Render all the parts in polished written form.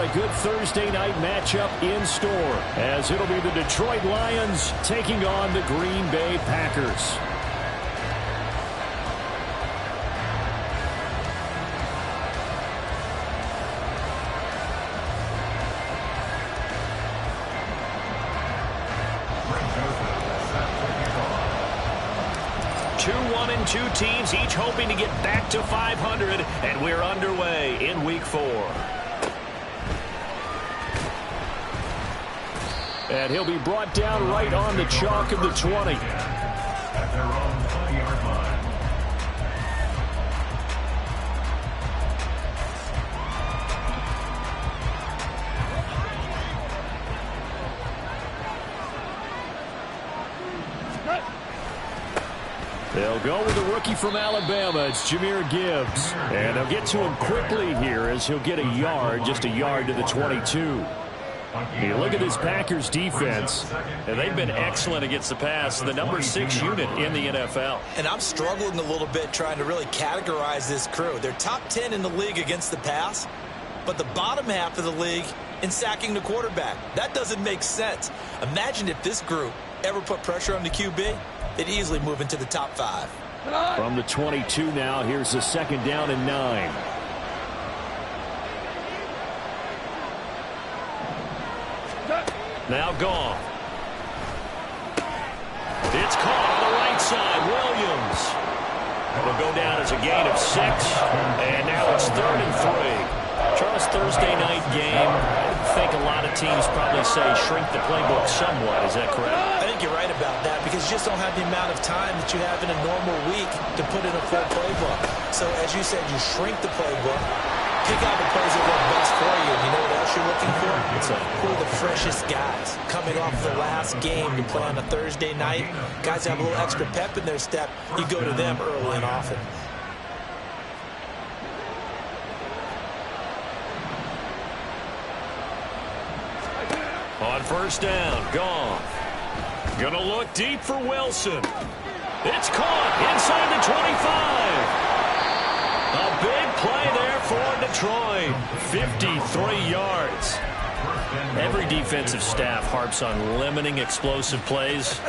A good Thursday night matchup in store as it'll be the Detroit Lions taking on the Green Bay Packers. Two teams each hoping to get back to 500, and we're underway in Week 4. And he'll be brought down right on the chalk of the 20. At their own 20-yard line. They'll go with the rookie from Alabama. It's Jahmyr Gibbs. And they'll get to him quickly here as he'll get a yard, just a yard to the 22. You look at this Packers defense, and they've been excellent against the pass, the number 6 unit in the NFL. And I'm struggling a little bit trying to really categorize this crew. They're top 10 in the league against the pass, but the bottom half of the league in sacking the quarterback. That doesn't make sense. Imagine if this group ever put pressure on the QB, they'd easily move into the top 5. From the 22 now, here's the 2nd down and 9. Now gone. It's caught on the right side. Williams. It'll go down as a gain of 6. And now it's 3rd and 3. Charles, Thursday night game. I think a lot of teams probably say shrink the playbook somewhat. Is that correct? I think you're right about that because you just don't have the amount of time that you have in a normal week to put in a full playbook. So as you said, you shrink the playbook, pick out the plays that work best for you. And you know what else you're looking for? Who are the freshest guys coming off the last game to play on a Thursday night? Guys have a little extra pep in their step. You go to them early and often. On 1st down, gone. Gonna look deep for Wilson. It's caught inside the 25. A big play there for Detroit. 53 yards. Every defensive staff harps on limiting explosive plays.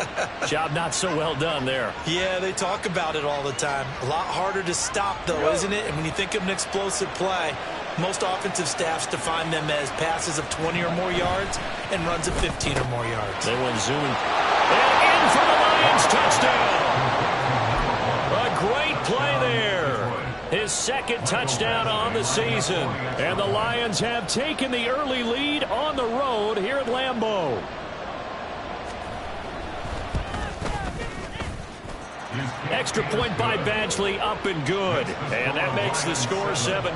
Job not so well done there. Yeah, they talk about it all the time. A lot harder to stop, though, isn't it? And when you think of an explosive play, most offensive staffs define them as passes of 20 or more yards and runs of 15 or more yards. They went zooming. And in for the Lions, touchdown. A great play there. His 2nd touchdown on the season. And the Lions have taken the early lead on the road here at Lambeau. Extra point by Badgley, up and good. And that makes the score 7-0.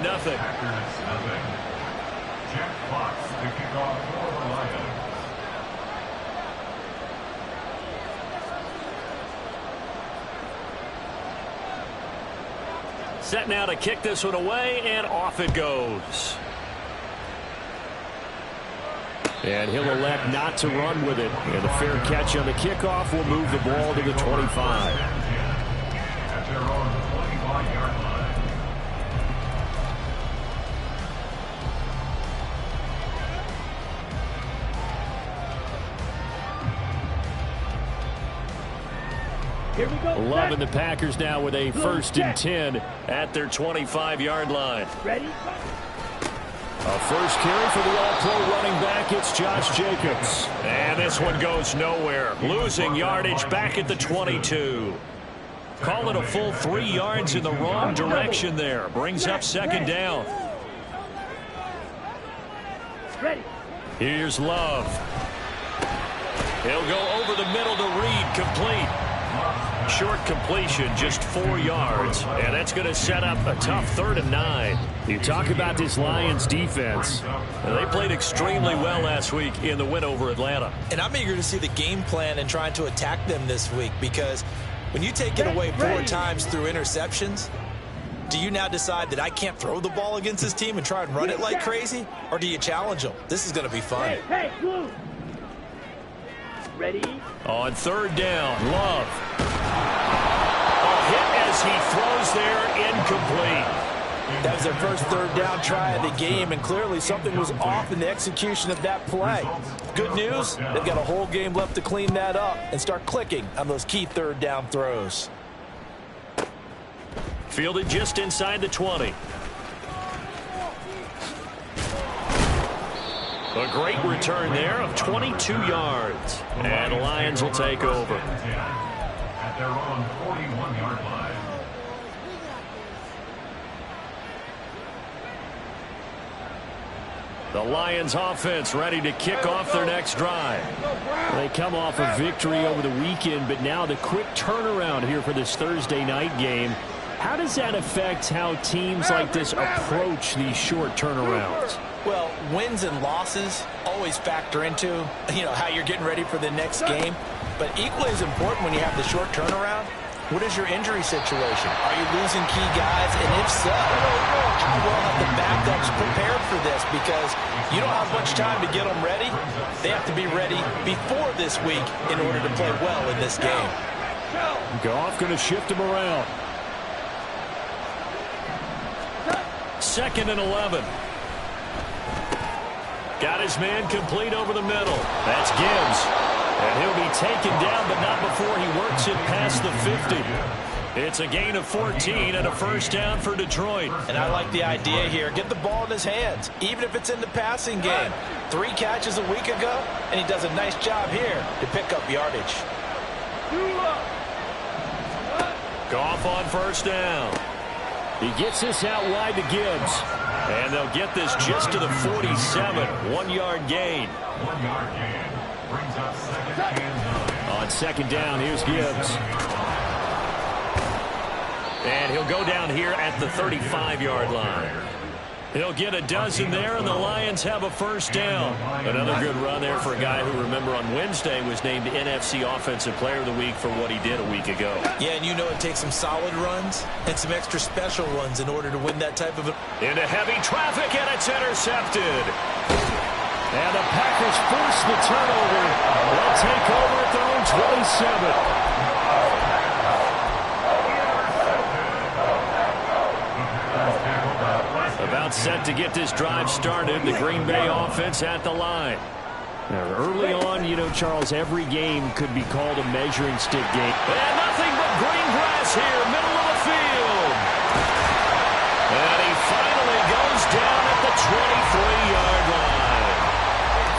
Jack Fox to kick off for the Lions. Set now to kick this one away, and off it goes. And he'll elect not to run with it. And the fair catch on the kickoff will move the ball to the 25. At their own 25-yard line. Here we go. Loving the Packers now with a 1st and 10 at their 25-yard line. Ready? A first carry for the all-pro running back. It's Josh Jacobs. And this one goes nowhere. Losing yardage back at the 22. Call it a full 3 yards in the wrong direction there. Brings up 2nd down. Ready? Here's Love. He'll go over the middle to Reed, complete. Short completion, just 4 yards, and that's going to set up a tough 3rd and 9. You talk about this Lions defense. They played extremely well last week in the win over Atlanta. And I'm eager to see the game plan and trying to attack them this week because when you take it away 4 times through interceptions, do you now decide that I can't throw the ball against this team and try and run it like crazy? Or do you challenge them? This is going to be fun. Hey, blue. Ready? On 3rd down, Love. A hit as he throws there, incomplete. That was their first third down try of the game, and clearly something was off in the execution of that play. Good news, they've got a whole game left to clean that up and start clicking on those key third down throws. Fielded just inside the 20. A great return there of 22 yards. And the Lions will take over. At their own 41-yard line. The Lions offense ready to kick off their next drive. They come off a victory over the weekend, but now the quick turnaround here for this Thursday night game. How does that affect how teams like this approach these short turnarounds? Well, wins and losses always factor into, how you're getting ready for the next game. But equally as important when you have the short turnaround, what is your injury situation? Are you losing key guys? And if so, how well have the backups prepared for this? Because you don't have much time to get them ready. They have to be ready before this week in order to play well in this game. Goff going to shift him around. 2nd and 11. Got his man complete over the middle. That's Gibbs. And he'll be taken down, but not before he works it past the 50. It's a gain of 14 and a first down for Detroit. And I like the idea here. Get the ball in his hands, even if it's in the passing game. 3 catches a week ago, and he does a nice job here to pick up yardage. Goff on first down. He gets this out wide to Gibbs. And they'll get this just to the 47. 1-yard gain. 1-yard gain. Brings up second and 9. On second down, here's Gibbs. And he'll go down here at the 35-yard line. He'll get a dozen there, and the Lions have a first down. Another good run there for a guy who, remember, on Wednesday was named NFC Offensive Player of the Week for what he did a week ago. Yeah, and it takes some solid runs and some extra special runs in order to win that type of... Into heavy traffic, and it's intercepted. And the Packers force the turnover. They'll take over at their own 27. About set to get this drive started. The Green Bay offense at the line. Now, early on, Charles, every game could be called a measuring stick game. And nothing but green grass here, middle of the field. And he finally goes down at the 23-yard line.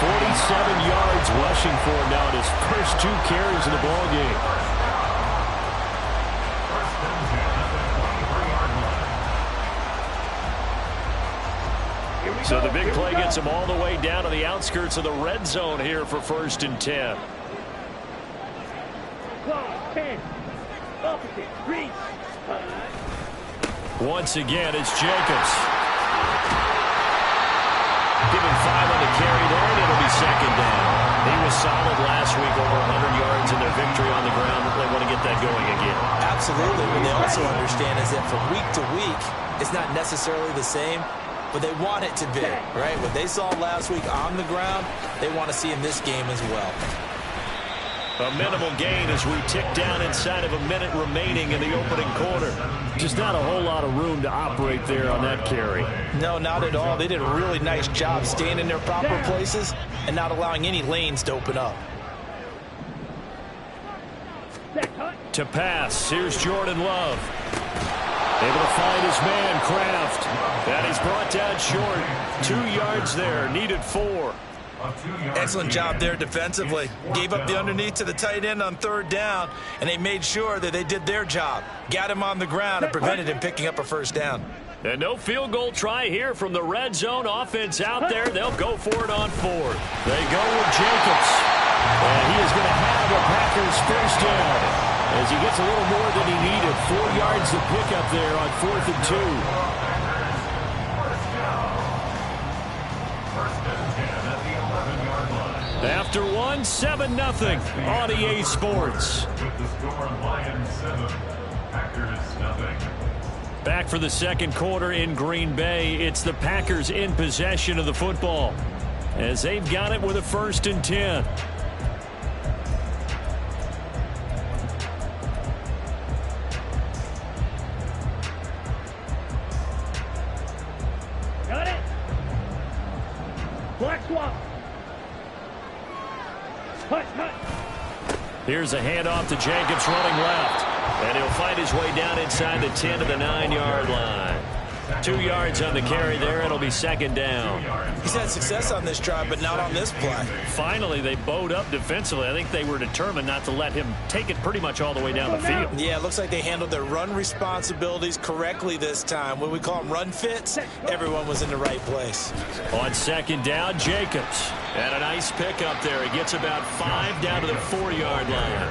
47 yards rushing for him now in his first 2 carries in the ballgame. So the big play gets him all the way down to the outskirts of the red zone here for 1st and 10. Once again, it's Jacobs. Give him 5 on the carry there, and it'll be second down. He was solid last week, over 100 yards in their victory on the ground. They want to get that going again. Absolutely. What they also understand is that from week to week, it's not necessarily the same, but they want it to be, right? What they saw last week on the ground, they want to see in this game as well. A minimal gain as we tick down inside of a minute remaining in the opening quarter. Just not a whole lot of room to operate there on that carry. No, not at all. They did a really nice job staying in their proper places and not allowing any lanes to open up. To pass, here's Jordan Love. Able to find his man, Kraft. And he's brought down short. 2 yards there, needed 4. Excellent job there defensively. Gave up the underneath to the tight end on 3rd down, and they made sure that they did their job. Got him on the ground and prevented him picking up a first down. And no field goal try here from the red zone offense out there. They'll go for it on 4th. They go with Jacobs. And he is going to have a Packers first down as he gets a little more than he needed. 4 yards to pick up there on 4th and 2. After 1, 7-0 on EA Sports. With the score, Lions 7, Packers nothing. Back for the second quarter in Green Bay. It's the Packers in possession of the football as they've got it with a 1st and 10. Here's a handoff to Jacobs running left. And he'll find his way down inside the 10 to the 9-yard line. 2 yards on the carry there. It'll be second down. He's had success on this drive, but not on this play. Finally, they bowed up defensively. I think they were determined not to let him take it pretty much all the way down the field. Yeah, it looks like they handled their run responsibilities correctly this time. When we call them run fits, everyone was in the right place. On second down, Jacobs. And a nice pickup there. He gets about 5 down to the 4-yard line.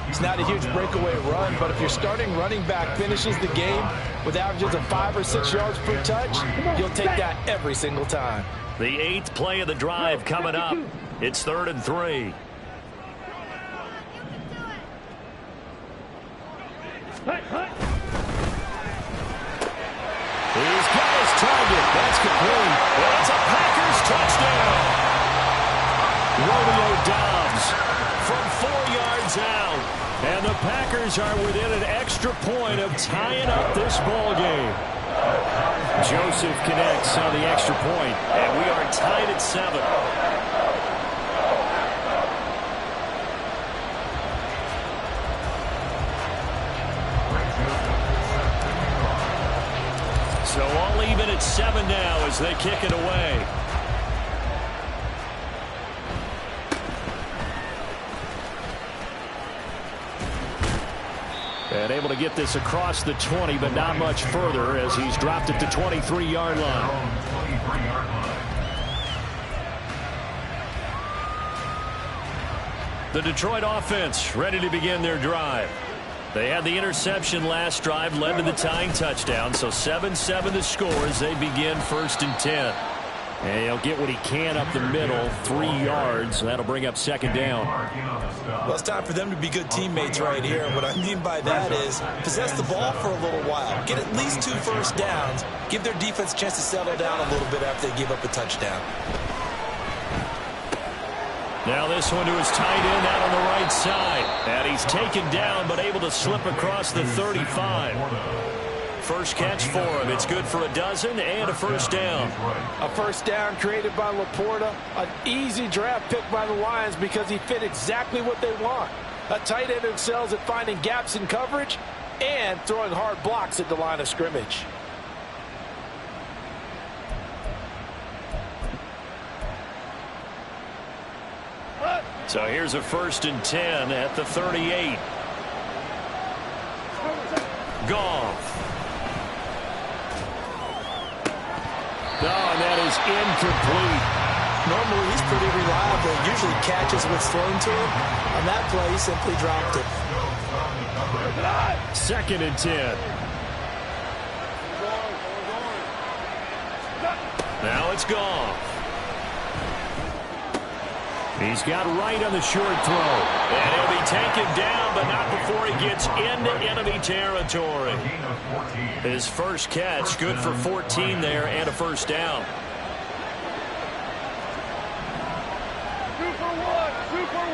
It's not a huge breakaway run, but if your starting running back finishes the game with averages of 5 or 6 yards per touch, you'll take that every single time. The 8th play of the drive coming up. It's 3rd and 3. He's got his target. That's complete. And it's a Packers touchdown. Romeo Doubs from 4 yards out. And the Packers are within an extra point of tying up this ball game. Joseph connects on the extra point, and we are tied at 7. So all even at 7 now as they kick it away. And able to get this across the 20, but not much further as he's dropped it to 23-yard line. The Detroit offense ready to begin their drive. They had the interception last drive, led to the tying touchdown, so 7-7 the score as they begin 1st and 10. And he'll get what he can up the middle, 3 yards. That'll bring up second down. Well, it's time for them to be good teammates right here. And what I mean by that is possess the ball for a little while. Get at least 2 first downs. Give their defense a chance to settle down a little bit after they give up a touchdown. Now this one to his tight end out on the right side. And he's taken down but able to slip across the 35. First catch for him. It's good for a dozen and a first down. A first down created by Laporta. An easy draft pick by the Lions because he fit exactly what they want. A tight end who excels at finding gaps in coverage and throwing hard blocks at the line of scrimmage. So here's a 1st and 10 at the 38. Goff. No, and that is incomplete. Normally, he's pretty reliable. Usually catches what's thrown to him. On that play, he simply dropped it. 2nd and 10. Now it's Goff. He's got right on the short throw. And he'll be taken down, but not before he gets into enemy territory. His first catch, good for 14 there and a first down. 2 for 1, 2 for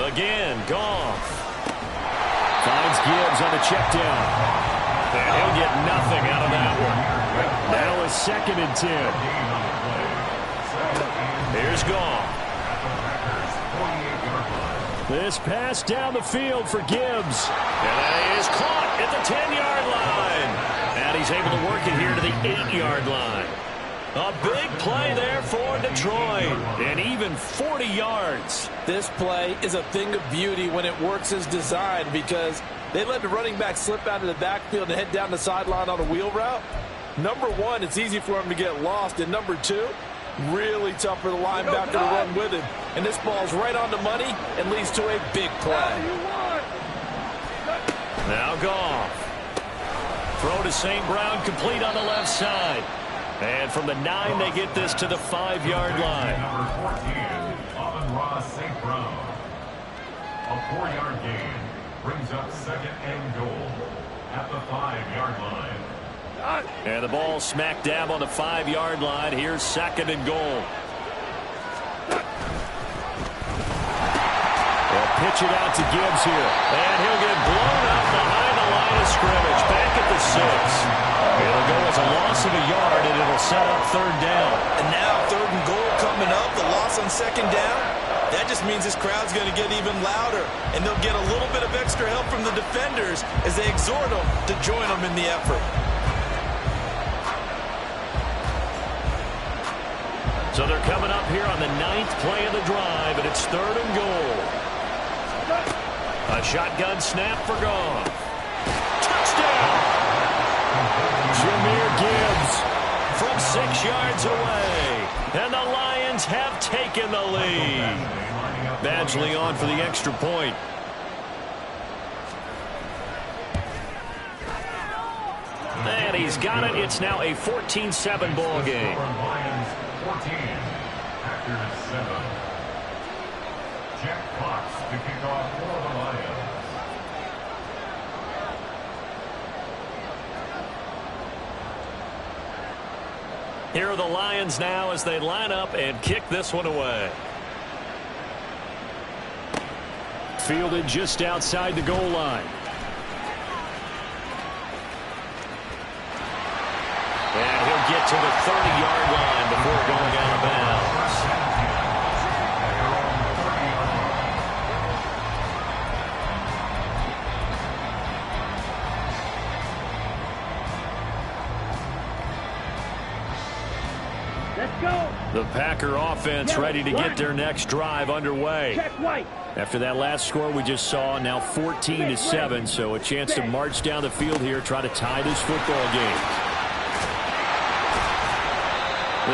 1. Again, Goff. Finds Gibbs on the check down. And he'll get nothing out of that one. Now a 2nd and 10. Here's Goff. This pass down the field for Gibbs. And he is caught at the 10-yard line. And he's able to work it here to the 8-yard line. A big play there for Detroit. And even 40 yards. This play is a thing of beauty when it works as designed because they let the running back slip out of the backfield and head down the sideline on a wheel route. Number one, it's easy for him to get lost. And number two, really tough for the linebacker to run with him. And this ball's right on the money and leads to a big play. Now Goff. Throw to St. Brown, complete on the left side. And from the 9, they get this to the 5-yard line. Number 14, Amon-Ra St. Brown. A 4-yard gain brings up 2nd and goal at the 5-yard line. And the ball smack dab on the 5-yard line. Here's 2nd and goal. They'll pitch it out to Gibbs here. And he'll get blown up behind the the line of scrimmage, back at the 6. It'll go as a loss of a yard, and it'll set up 3rd down. And now 3rd and goal coming up, the loss on 2nd down. That just means this crowd's going to get even louder, and they'll get a little bit of extra help from the defenders as they exhort them to join them in the effort. So they're coming up here on the 9th play of the drive, and it's 3rd and goal. A shotgun snap for Goff. Touchdown! Jahmyr Gibbs from 6 yards away. And the Lions have taken the lead. Badgley on for the extra point. And he's got it. It's now a 14-7 ball game. Lions 14, Packers 7. Jack Fox to kick off for the Lions. Here are the Lions now as they line up and kick this one away. Fielded just outside the goal line. And he'll get to the 30-yard line before going out of bounds. Let's go. The Packer offense ready to get their next drive underway. Check white. After that last score we just saw, now 14-7, so a chance to march down the field here, try to tie this football game.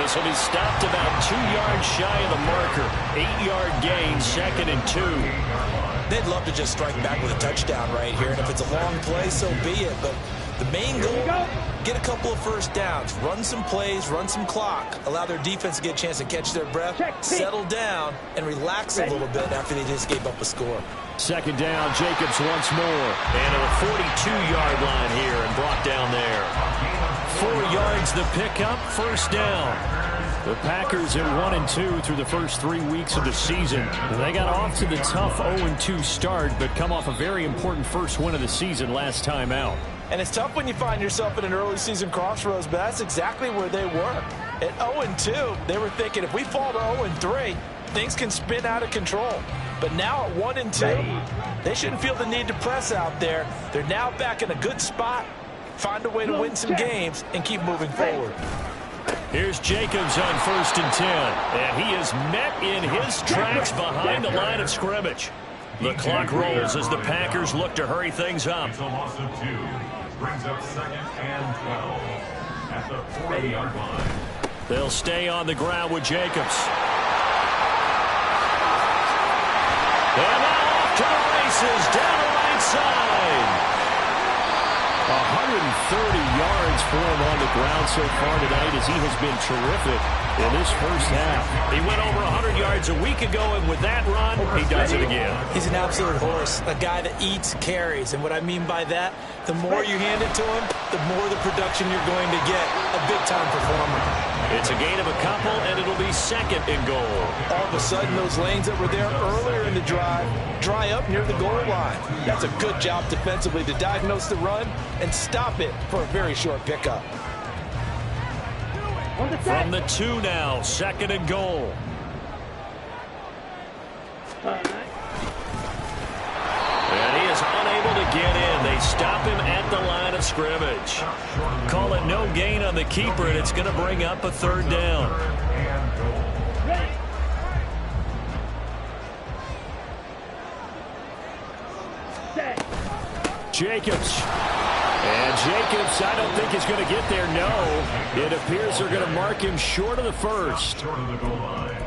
This will be stopped about 2 yards shy of the marker. 8-yard gain, 2nd and 2. They'd love to just strike back with a touchdown right here, and if it's a long play, so be it. But the main goal, get a couple of first downs, run some plays, run some clock, allow their defense to get a chance to catch their breath, settle down, and relax a little bit after they just gave up a score. 2nd down, Jacobs once more. And to the 42-yard line here and brought down there. 4 yards the pickup, 1st down. The Packers at 1-2 through the first 3 weeks of the season. They got off to the tough 0-2 start, but come off a very important first win of the season last time out. And it's tough when you find yourself in an early season crossroads, but that's exactly where they were. At 0-2, they were thinking if we fall to 0-3, things can spin out of control. But now at 1-2, they shouldn't feel the need to press out there. They're now back in a good spot, find a way to win some games, and keep moving forward. Here's Jacobs on 1st and 10. And he is met in his tracks behind the line of scrimmage. The clock rolls as the Packers look to hurry things up. It's a loss of 2. Brings up 2nd and 12 at the 40-yard line. They'll stay on the ground with Jacobs. And now off to the races down the right side. 130 yards for him on the ground so far tonight as he has been terrific in this first half. He went over 100 yards a week ago, and with that run, he does it again. He's an absolute horse, a guy that eats carries. And what I mean by that, the more you hand it to him, the more the production you're going to get. A big-time performer. It's a gain of a couple, and it'll be 2nd and goal. All of a sudden, those lanes that were there earlier in the drive dry up near the goal line. That's a good job defensively to diagnose the run and stop it for a very short pickup. From the 2 now, 2nd and goal. And he is unable to get in. They stop him at the line of scrimmage. Call it no gain on the keeper, and it's going to bring up a 3rd down. Jacobs. And Jacobs, I don't think is going to get there. No. It appears they're going to mark him short of the 1st.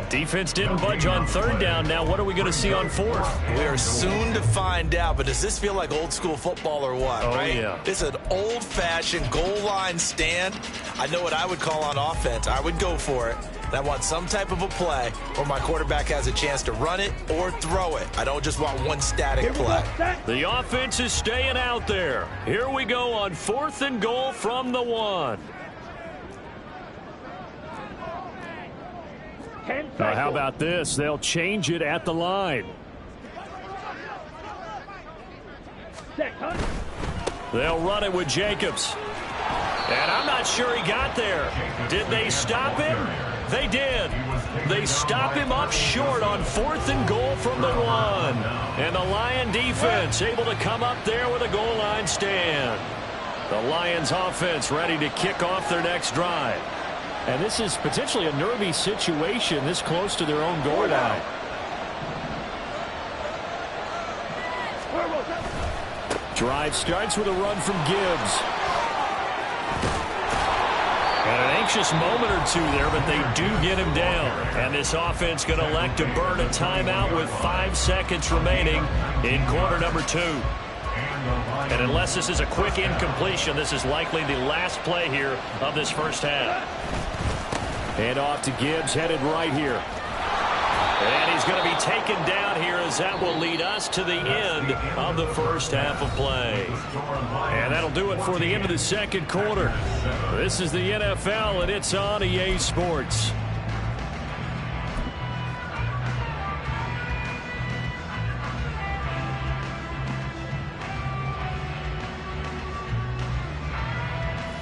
Defense didn't budge on 3rd down. Now what are we going to see on 4th? We are soon to find out, but does this feel like old school football or what? Oh, right? yeah. It's an old-fashioned goal line stand. I know what I would call on offense. I would go for it. And I want some type of a play where my quarterback has a chance to run it or throw it. I don't just want one static play. The offense is staying out there. Here we go on 4th and goal from the 1. Now, how about this? They'll change it at the line. They'll run it with Jacobs. And I'm not sure he got there. Did they stop him? They did. They stop him up short on 4th and goal from the 1. And the Lion defense able to come up there with a goal line stand. The Lions offense ready to kick off their next drive. And this is potentially a nervy situation this close to their own goal line. Drive starts with a run from Gibbs. And an anxious moment or two there, but they do get him down. And this offense going to elect to burn a timeout with 5 seconds remaining in quarter number 2. And unless this is a quick incompletion, this is likely the last play here of this first half. And off to Gibbs, headed right here. And he's going to be taken down here as that will lead us to the end of the first half of play. And that'll do it for the end of the second quarter. This is the NFL, and it's on EA Sports.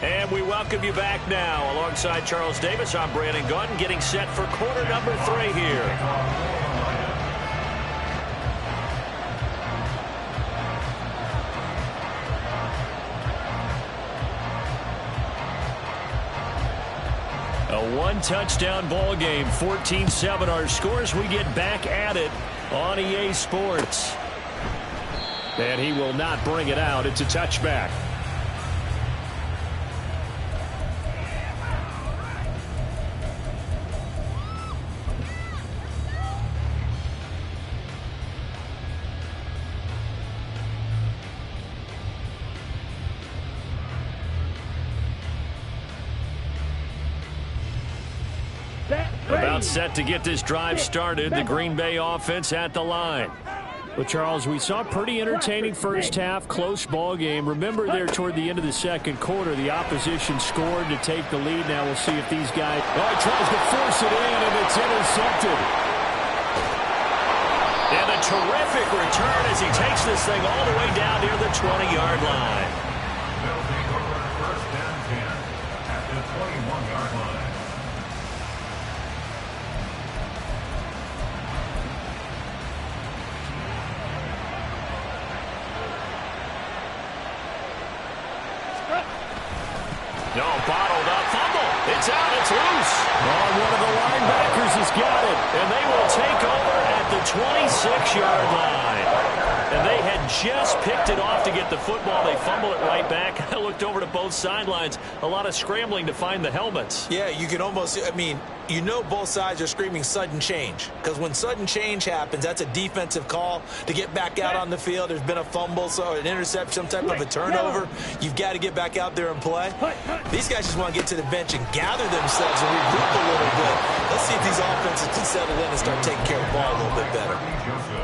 And we welcome you back now. Alongside Charles Davis, I'm Brandon Gaudin, getting set for quarter number 3 here. A one-touchdown ball game, 14-7 our scores. We get back at it on EA Sports. And he will not bring it out. It's a touchback. About set to get this drive started. The Green Bay offense at the line. Well, Charles, we saw a pretty entertaining first half, close ball game. Remember there toward the end of the second quarter, the opposition scored to take the lead. Now we'll see if these guys... Oh, he tries to force it in, and it's intercepted. And a terrific return as he takes this thing all the way down near the 20-yard line. They'll take over first down 10 at the 21-yard line. No, bottled up fumble. It's out. It's loose. Oh, one of the linebackers has got it. And they will take over at the 26-yard line. And they had just picked it off to get the football. They fumble it right back. I looked over to both sidelines. A lot of scrambling to find the helmets. Yeah, you can almost, I mean, you know both sides are screaming sudden change. Because when sudden change happens, that's a defensive call to get back out on the field. There's been a fumble, so an interception, some type of a turnover. You've got to get back out there and play. These guys just want to get to the bench and gather themselves and regroup a little bit. Let's see if these offenses can settle in and start taking care of the ball a little bit better.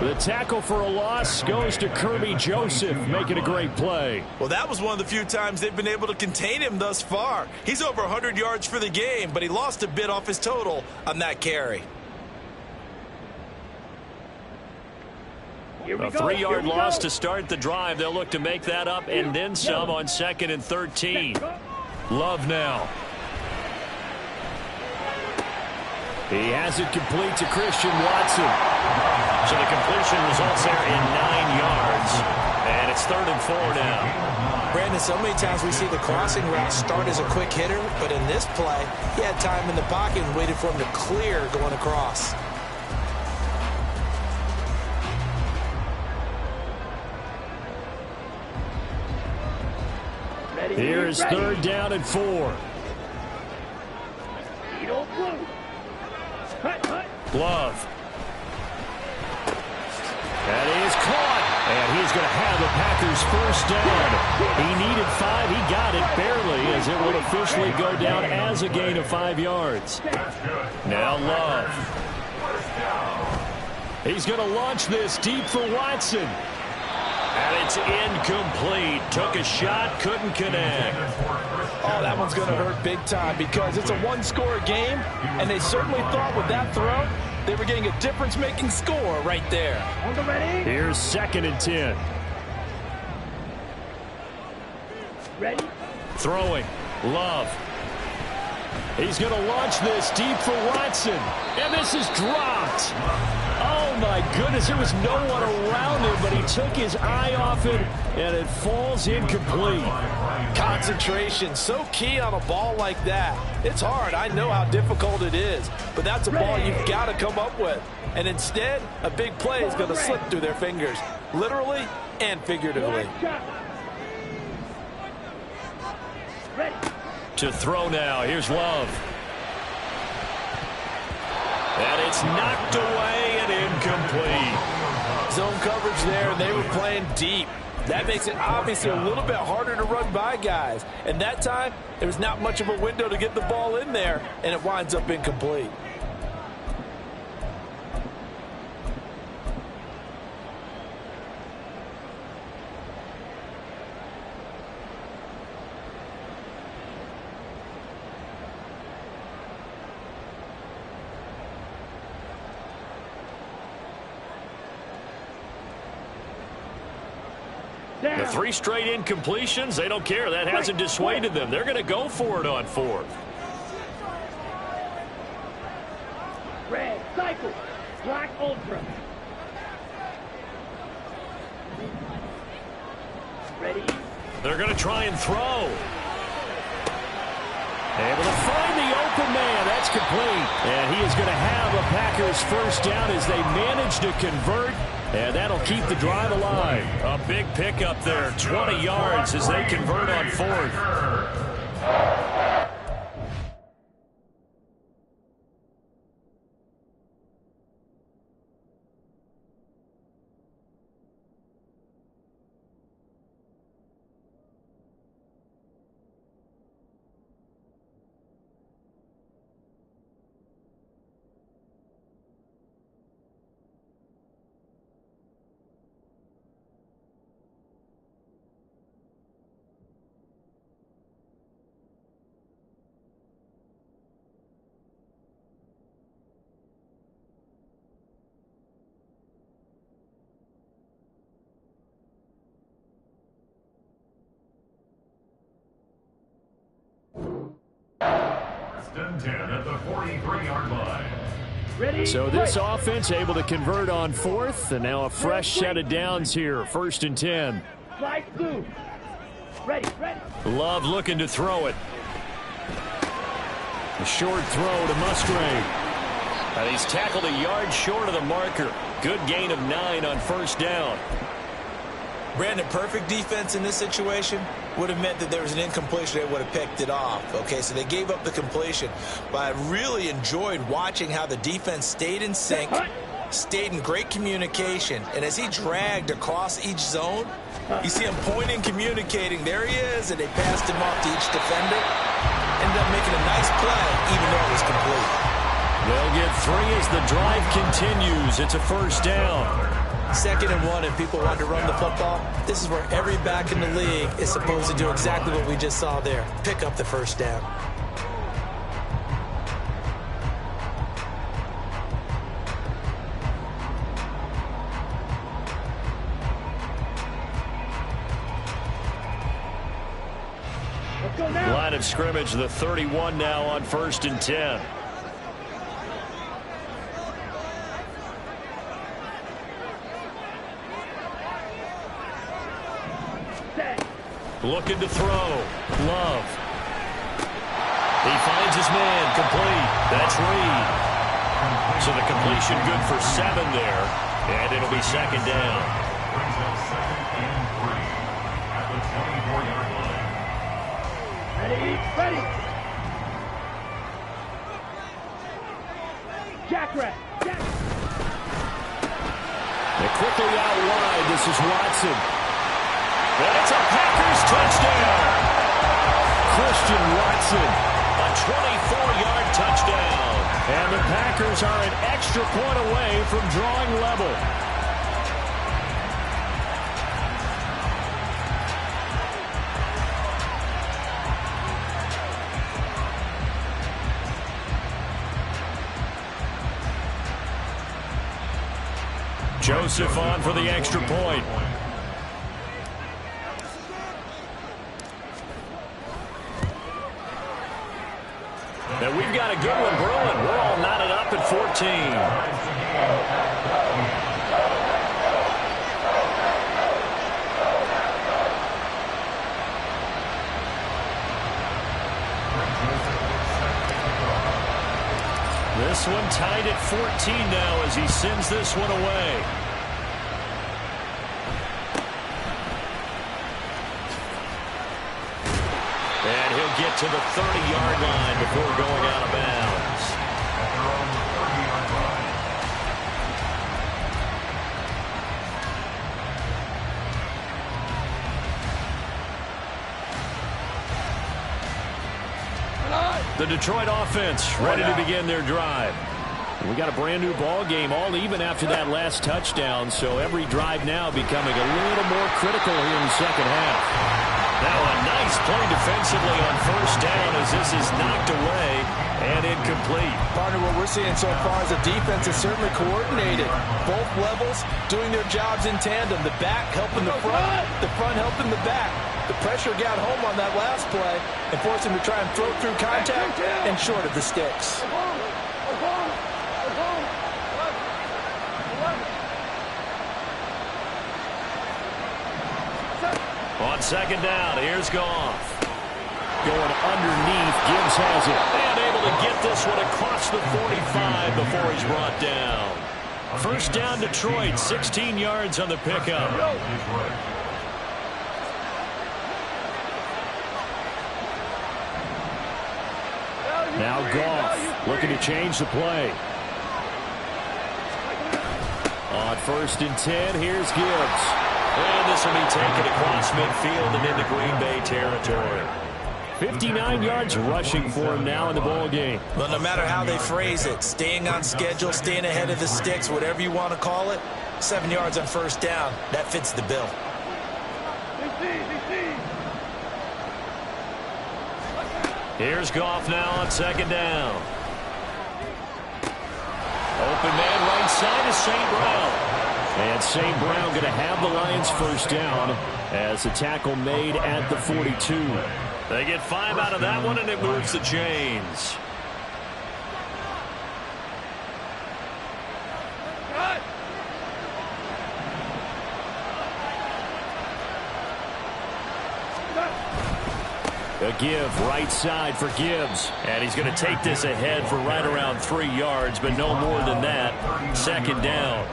The tackle for a loss goes to Kirby Joseph, making a great play. Well, that was one of the few times they've been able to contain him thus far. He's over 100 yards for the game, but he lost a bit off his total on that carry. A 3-yard loss to start the drive. They'll look to make that up and then some on 2nd and 13. Love now. He has it complete to Christian Watson. So the completion results there in 9 yards. And it's 3rd and 4 now. Brandon, so many times we see the crossing route start as a quick hitter, but in this play, he had time in the pocket and waited for him to clear going across. Here's 3rd down and 4. Glove. That is caught. And he's going to have the Packers first down. He needed 5. He got it barely as it will officially go down as a gain of 5 yards. Now Love. He's going to launch this deep for Watson. And it's incomplete. Took a shot, couldn't connect. Oh, that one's going to hurt big time because it's a one-score game, and they certainly thought with that throw they were getting a difference-making score right there. Here's 2nd and 10. Ready? Throwing. Love. He's going to launch this deep for Watson. And this is dropped. Oh, my goodness. There was no one around him, but he took his eye off it, and it falls incomplete. Concentration, so key on a ball like that. It's hard. I know how difficult it is, but that's a ball you've got to come up with. And instead, a big play is going to slip through their fingers, literally and figuratively. Ready? To throw now. Here's Love. And it's knocked away and incomplete. Zone coverage there, and they were playing deep. That makes it obviously a little bit harder to run by guys. And that time, there was not much of a window to get the ball in there, and it winds up incomplete. The 3 straight incompletions, they don't care. That hasn't dissuaded them. They're going to go for it on 4th. Red, cycle, black, ultra. Ready? They're going to try and throw. Able to find the open man. That's complete. And he is going to have a Packers first down as they manage to convert. And that'll keep the drive alive. A big pickup there, 20 yards as they convert on 4th. At the 43-yard line. Ready? So this offense able to convert on 4th, and now a fresh set of downs here. 1st and 10. Slide through. Ready, ready. Love looking to throw it. A short throw to Musgrave. And he's tackled a yard short of the marker. Good gain of 9 on 1st down. Brandon, perfect defense in this situation would have meant that there was an incompletion. They would have picked it off. Okay, so they gave up the completion. But I really enjoyed watching how the defense stayed in sync, stayed in great communication. And as he dragged across each zone, you see him pointing, communicating. There he is, and they passed him off to each defender. Ended up making a nice play, even though it was complete. They'll get 3 as the drive continues. It's a first down. 2nd and 1, and people want to run the football. This is where every back in the league is supposed to do exactly what we just saw there. Pick up the first down. Let's go now. Line of scrimmage, the 31 now on 1st and 10. Looking to throw. Love. He finds his man. Complete. That's Reed. So the completion good for 7 there. And it'll be 2nd down. Brings up 2nd and 3 at the 24-yard line. Ready, ready. Jackrabbit. They quickly out wide. This is Watson. And it's a Packers touchdown. Christian Watson. A 24-yard touchdown. And the Packers are an extra point away from drawing level. Joseph on for the extra point. This one tied at 14 now as he sends this one away. And he'll get to the 30-yard line before going out of bounds. The Detroit offense ready to begin their drive. We got a brand new ball game, all even after that last touchdown, so every drive now becoming a little more critical here in the second half. Now a nice play defensively on first down as this is knocked away and incomplete. Partner, what we're seeing so far is the defense is certainly coordinated. Both levels doing their jobs in tandem. The back helping the front helping the back. The pressure got home on that last play and forced him to try and throw through contact and short of the sticks. On second down, here's Goff. Going underneath, Gibbs has it. And able to get this one across the 45 before he's brought down. First down, Detroit, 16 yards on the pickup. Now Goff looking to change the play. On first and 10, here's Gibbs. And this will be taken across midfield and into Green Bay territory. 59 yards rushing for him now in the ball game. Well, no matter how they phrase it, staying on schedule, staying ahead of the sticks, whatever you want to call it, 7 yards on first down, that fits the bill. Here's Goff now on second down. Open man right side is St. Brown. And St. Brown going to have the Lions first down as the tackle made at the 42. They get 5 out of that one, and it moves the chains. A give right side for Gibbs. And he's going to take this ahead for right around 3 yards, but no more than that. Second down.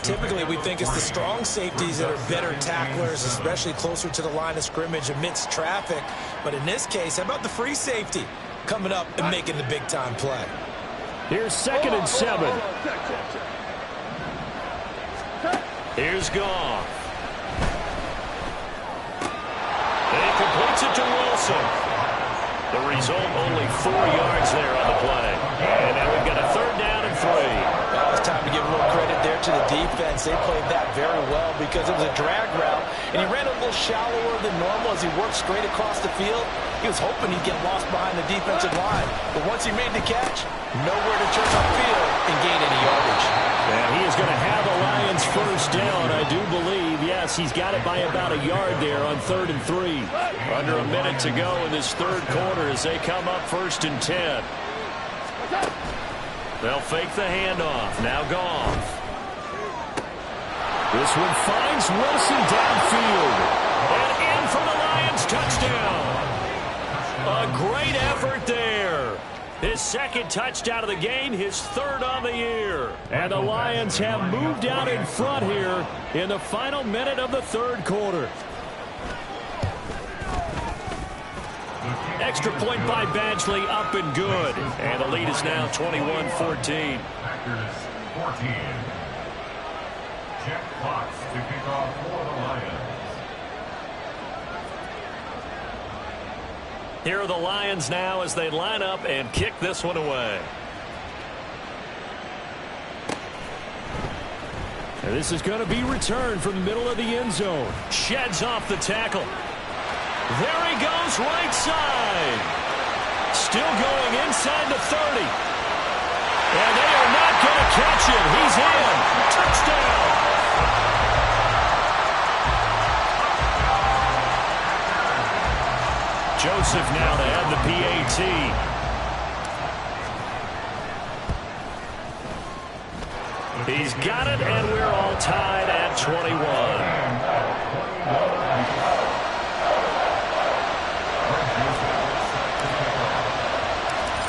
Typically, we think it's the strong safeties that are better tacklers, especially closer to the line of scrimmage amidst traffic. But in this case, how about the free safety coming up and making the big-time play? Here's second and 7. Here's Goff. And he completes it to Wilson. The result, only 4 yards there on the play. And now we've got a third down and 3. Well, it's time to give a little credit there to the defense. They played that very well because it was a drag route, and he ran a little shallower than normal as he worked straight across the field. He was hoping he'd get lost behind the defensive line, but once he made the catch, nowhere to turn upfield and gain any yardage. And he is going to have the Lions first down, I do believe. Yes, he's got it by about a yard there on 3rd and 3. Under a minute to go in this third quarter as they come up 1st and 10. They'll fake the handoff. Now Goff. This one finds Wilson downfield. And in for the Lions touchdown. A great effort there. His second touchdown of the game, his third on the year. And the Lions have moved out in front here in the final minute of the third quarter. Extra point by Badgley, up and good. And the lead is now 21-14. Packers 14. Check Fox to kick off for the Lions. Here are the Lions now as they line up and kick this one away. And this is going to be returned from the middle of the end zone. Sheds off the tackle. There he goes, right side. Still going inside the 30. And they are not going to catch him. He's in. Touchdown. Joseph now to have the PAT. He's got it, and we're all tied at 21.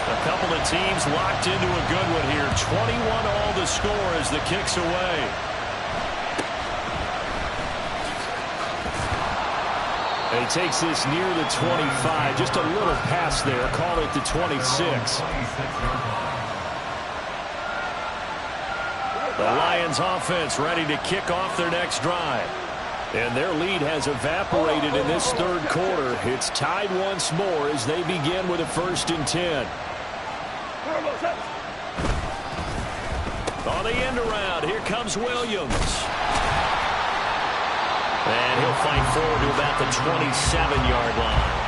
A couple of teams locked into a good one here. 21 all the score as the kick's away. He takes this near the 25. Just a little pass there. Call it the 26. The Lions offense ready to kick off their next drive. And their lead has evaporated in this third quarter. It's tied once more as they begin with a 1st and 10. On the end around, here comes Williams. And he'll fight forward to about the 27-yard line.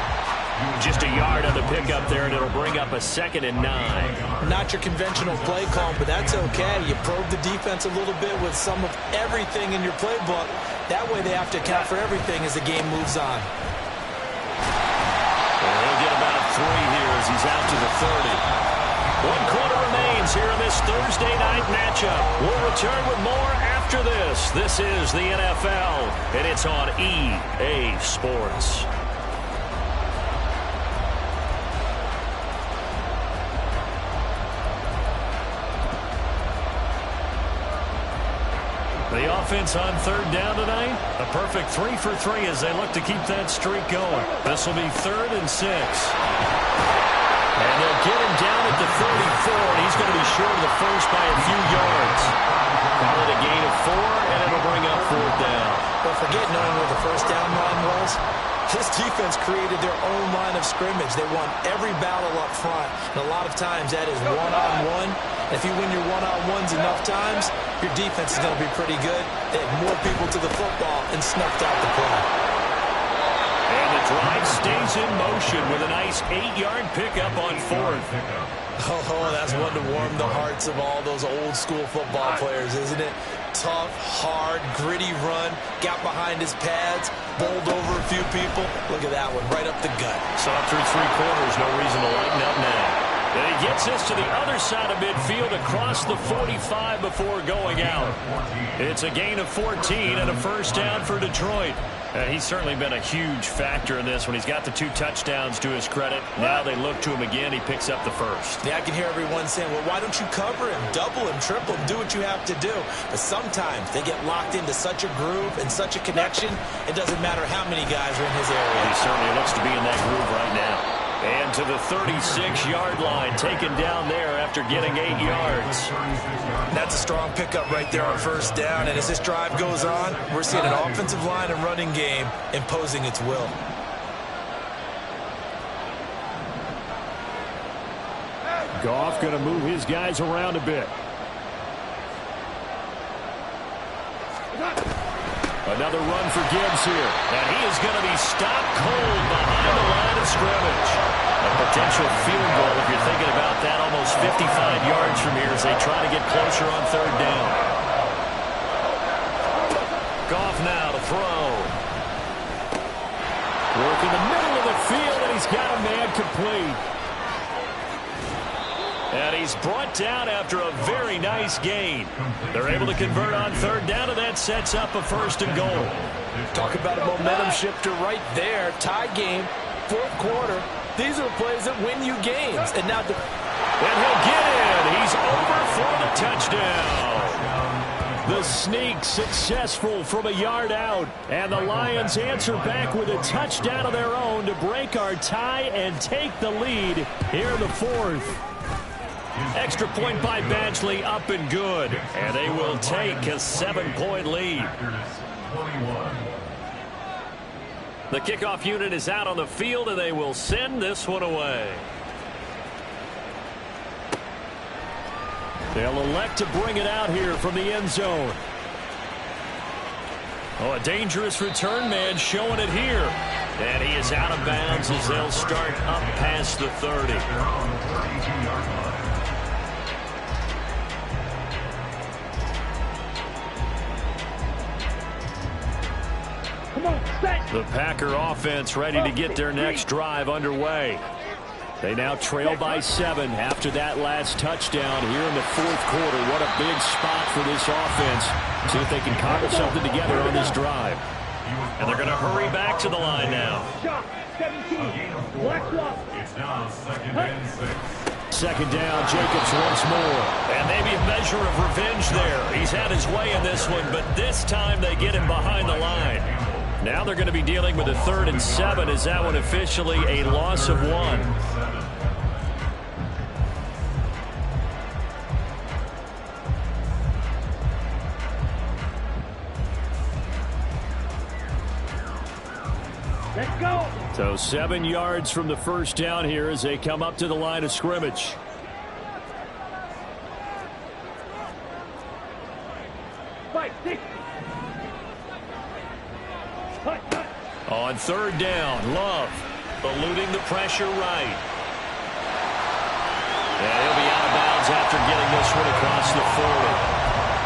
Just a yard on the pickup there, and it'll bring up a 2nd and 9. Not your conventional play call, but that's okay. You probe the defense a little bit with some of everything in your playbook. That way they have to account for everything as the game moves on. And he'll get about 3 here as he's out to the 30. 1 quarter remains here in this Thursday night matchup. We'll return with more after this. This is the NFL, and it's on EA Sports. The offense on 3rd down tonight, a perfect 3 for 3 as they look to keep that streak going. This will be 3rd and 6. And they'll get him down at the 34, and he's going to be short of the first by a few yards. Call it a gain of 4, and it'll bring up 4th down. But forget knowing where the first down line was. This defense created their own line of scrimmage. They won every battle up front. And a lot of times that is one-on-one. If you win your one-on-ones enough times, your defense is going to be pretty good. They had more people to the football and snuffed out the play. And the drive stays in motion with a nice 8-yard pickup on 4th. Oh, that's one to warm the hearts of all those old-school football players, isn't it? Tough, hard, gritty run, got behind his pads, bowled over a few people. Look at that one, right up the gut. Saw through 3 quarters, no reason to lighten up now. And he gets this to the other side of midfield across the 45 before going out. It's a gain of 14 and a 1st down for Detroit. He's certainly been a huge factor in this when he's got the 2 touchdowns to his credit. Now they look to him again. He picks up the 1st. Yeah, I can hear everyone saying, well, why don't you cover him, double him, triple him, do what you have to do. But sometimes they get locked into such a groove and such a connection, it doesn't matter how many guys are in his area. He certainly looks to be in that groove right now. And to the 36-yard line, taken down there after getting 8 yards. That's a strong pickup right there on 1st down. And as this drive goes on, we're seeing an offensive line and running game imposing its will. Goff going to move his guys around a bit. Another run for Gibbs here. And he is going to be stopped cold behind the line of scrimmage. A potential field goal, if you're thinking about that, almost 55 yards from here as they try to get closer on 3rd down. Goff now to throw. Work in the middle of the field, and he's got a man complete. And he's brought down after a very nice gain. They're able to convert on 3rd down, and that sets up a 1st and goal. Talk about a momentum shifter right there. Tie game, 4th quarter. These are the plays that win you games. And now, and he'll get in. He's over for the touchdown. The sneak successful from a yard out. And the Lions answer back with a touchdown of their own to break our tie and take the lead here in the 4th. Extra point by Badgley, up and good. And they will take a 7-point lead. The kickoff unit is out on the field, and they will send this one away. They'll elect to bring it out here from the end zone. Oh, a dangerous return man showing it here. And he is out of bounds as they'll start up past the 30. Come on, set. The Packer offense ready to get their next drive underway. They now trail by 7 after that last touchdown here in the fourth quarter. What a big spot for this offense. See if they can cobble something together on this drive. And they're going to hurry back to the line now. Shot, 17. Black Rock. It's now 2nd and 6. Second down, Jacobs once more. And maybe a measure of revenge there. He's had his way in this one, but this time they get him behind the line. Now they're going to be dealing with a 3rd and 7. Is that one officially a loss of 1? Let's go. So 7 yards from the first down here as they come up to the line of scrimmage. Fight, 60. On 3rd down, Love eluding the pressure right. And he'll be out of bounds after getting this one across the 40.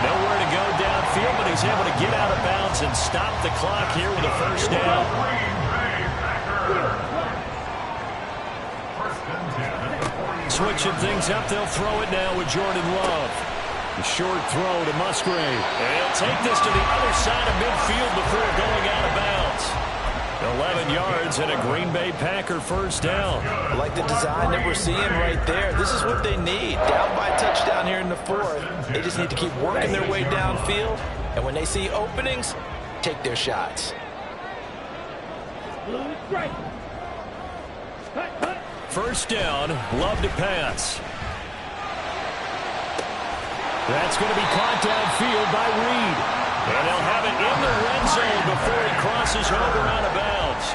Nowhere to go downfield, but he's able to get out of bounds and stop the clock here with a first down. Switching things up, they'll throw it now with Jordan Love. The short throw to Musgrave. And he'll take this to the other side of midfield before going out of bounds. 11 yards and a Green Bay Packer first down. I like the design that we're seeing right there. This is what they need. Down by a touchdown here in the 4th. They just need to keep working their way downfield. And when they see openings, take their shots. Blue strike. First down, Love to pass. That's going to be caught downfield by Reed. And they'll have it in the red zone before he crosses over out of bounds.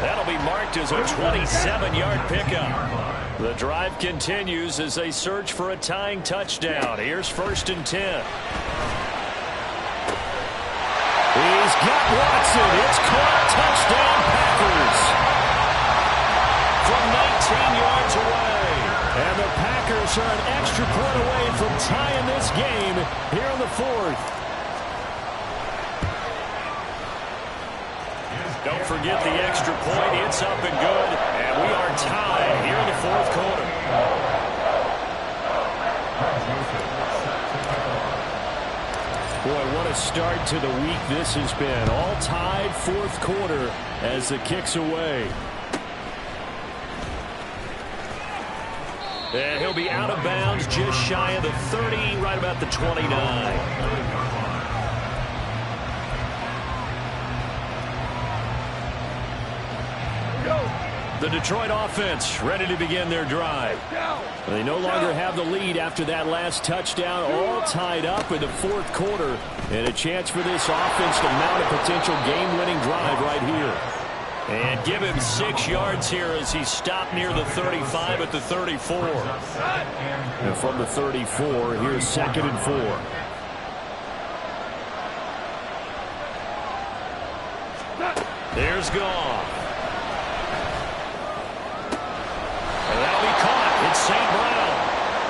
That'll be marked as a 27-yard pickup. The drive continues as they search for a tying touchdown. Here's 1st and 10. He's got Watson. It's caught. Touchdown, Packers. From 19 yards away. And the Packers are an extra point away from tying this game here in the 4th. Don't forget the extra point. It's up and good. And we are tied here in the 4th quarter. Boy, what a start to the week this has been. All tied 4th quarter as the kick's away. And he'll be out of bounds just shy of the 30, right about the 29. The Detroit offense ready to begin their drive. They no longer have the lead after that last touchdown, all tied up in the 4th quarter, and a chance for this offense to mount a potential game-winning drive right here. And give him 6 yards here as he stopped near the 35 at the 34. And from the 34, here's 2nd and 4. There's Goff. And that'll be caught. It's St. Brown.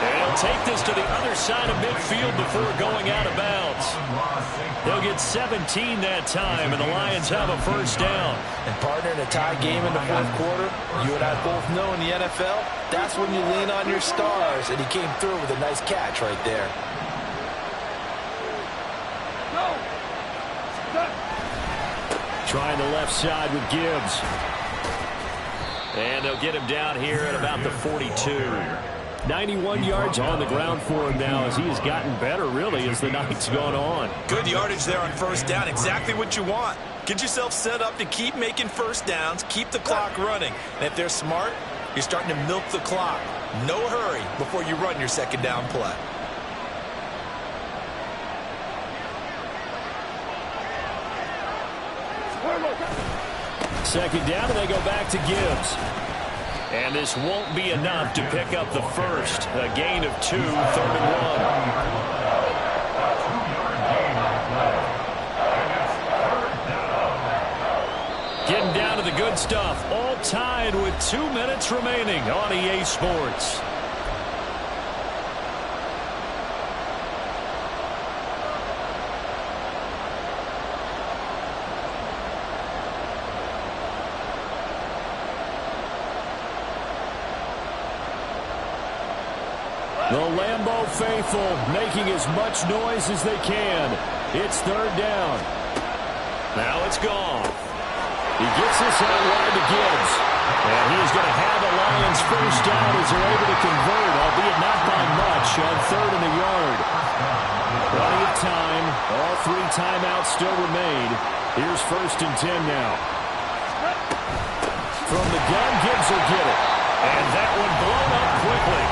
And he'll take this to the other side of midfield before going out of bounds. They'll get 17 that time, and the Lions have a first down. And partner, in a tie game in the 4th quarter, you and I both know in the NFL, that's when you lean on your stars, and he came through with a nice catch right there. Trying the left side with Gibbs. And they'll get him down here at about the 42. 91 yards on the ground for him now as he has gotten better, really, as the night's gone on. Good yardage there on first down. Exactly what you want. Get yourself set up to keep making first downs, keep the clock running. And if they're smart, you're starting to milk the clock. No hurry before you run your second down play. Second down, and they go back to Gibbs. And this won't be enough to pick up the first. A gain of 2, 3rd and 1. Getting down to the good stuff. All tied with 2 minutes remaining on EA Sports. The Lambeau faithful making as much noise as they can. It's third down. Now it's gone. He gets this out wide to Gibbs. And he is going to have the Lions first down as they're able to convert, albeit not by much, on third and a yard. Plenty of time. All three timeouts still remain. Here's first and 10 now. From the gun, Gibbs will get it. And that one blown up quickly,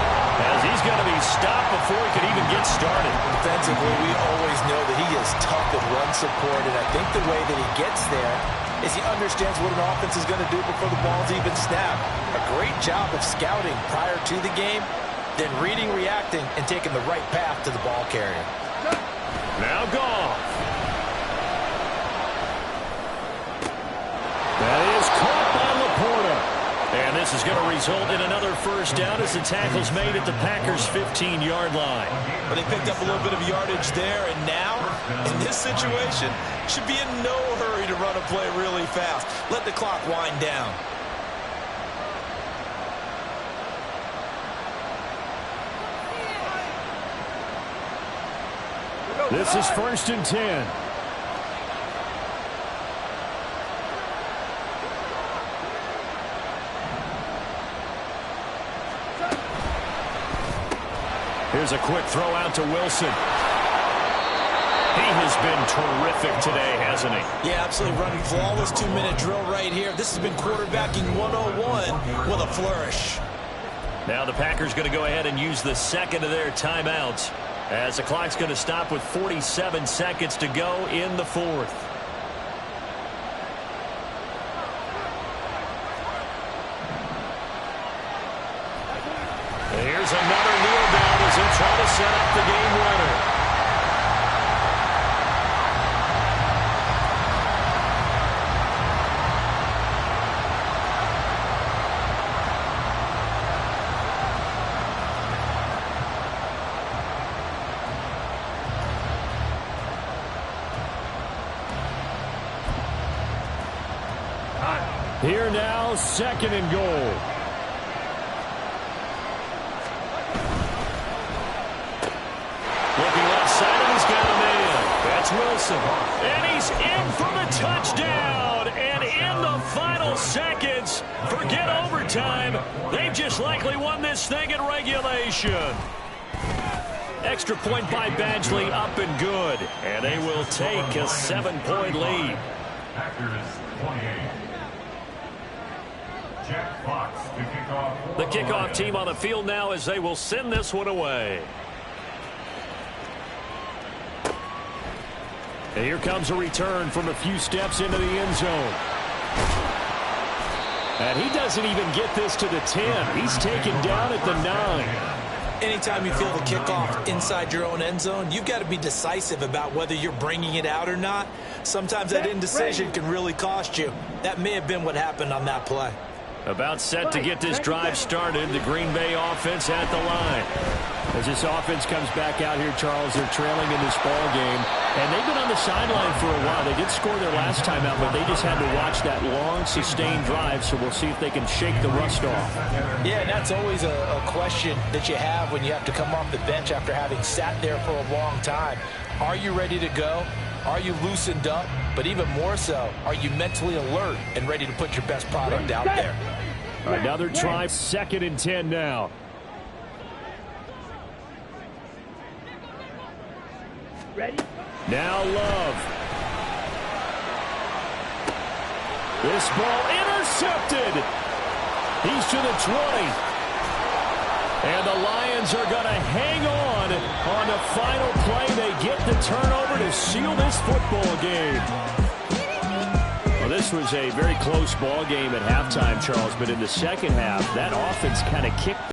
as he's going to be stopped before he can even get started. Defensively, we always know that he is tough in run support, and I think the way that he gets there is he understands what an offense is going to do before the ball's even snapped. A great job of scouting prior to the game, then reading, reacting, and taking the right path to the ball carrier. Now gone. That is caught by Laporta. And this is going to result in another first down as the tackle's made at the Packers' 15-yard line. But they picked up a little bit of yardage there, and now, in this situation, should be in no hurry to run a play really fast. Let the clock wind down. This is first and 10. Here's a quick throw out to Wilson. He has been terrific today, hasn't he? Yeah, absolutely running flawless 2-minute drill right here. This has been quarterbacking 101 with a flourish. Now the Packers going to go ahead and use the second of their timeouts, as the clock's going to stop with 47 seconds to go in the fourth. Here's another kneel down as they try to set up the game winner. Here now, second and goal. Looking left side, and he's got a man. That's Wilson. And he's in for the touchdown. And in the final seconds, forget overtime. They've just likely won this thing in regulation. Extra point by Badgley, up and good. And they will take a 7-point lead. Packers 28. Jack Fox to kick off. The kickoff team on the field now as they will send this one away. And here comes a return from a few steps into the end zone. And he doesn't even get this to the 10. He's taken down at the 9. Anytime you feel the kickoff inside your own end zone, you've got to be decisive about whether you're bringing it out or not. Sometimes that indecision can really cost you. That may have been what happened on that play. About set to get this drive started, the Green Bay offense at the line. As this offense comes back out here, Charles, they're trailing in this ball game. And they've been on the sideline for a while. They did score their last time out, but they just had to watch that long, sustained drive. So we'll see if they can shake the rust off. Yeah, and that's always a question that you have when you have to come off the bench after having sat there for a long time. Are you ready to go? Are you loosened up? But even more so, are you mentally alert and ready to put your best product out there? Another try, second and 10 now. Ready? Now Love. This ball intercepted. He's to the 20. And the Lions are going to hang on the final play. They get the turnover to seal this football game. Well, this was a very close ball game at halftime, Charles, but in the second half, that offense kind of kicked